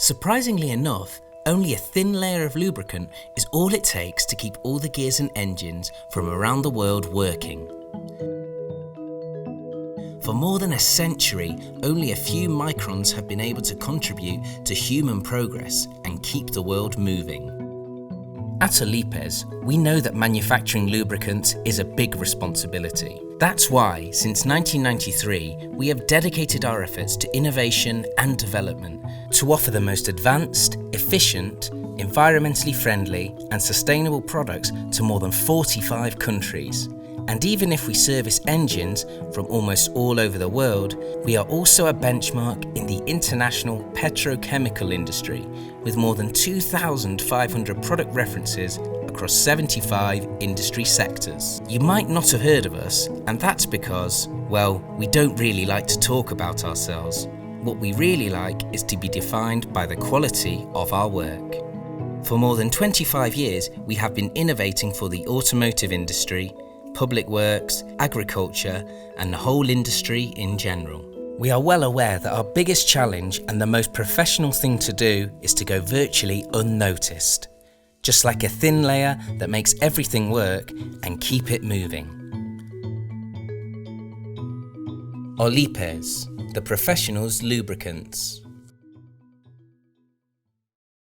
Surprisingly enough, only a thin layer of lubricant is all it takes to keep all the gears and engines from around the world working. For more than a century, only a few microns have been able to contribute to human progress and keep the world moving. At Olipes, we know that manufacturing lubricants is a big responsibility. That's why, since 1993, we have dedicated our efforts to innovation and development to offer the most advanced, efficient, environmentally friendly and sustainable products to more than 45 countries. And even if we service engines from almost all over the world, we are also a benchmark in the international petrochemical industry, with more than 2,500 product references across 75 industry sectors. You might not have heard of us, and that's because, well, we don't really like to talk about ourselves. What we really like is to be defined by the quality of our work. For more than 25 years, we have been innovating for the automotive industry, public works, agriculture, and the whole industry in general. We are well aware that our biggest challenge and the most professional thing to do is to go virtually unnoticed, just like a thin layer that makes everything work and keep it moving. Olipes, the professional's lubricants.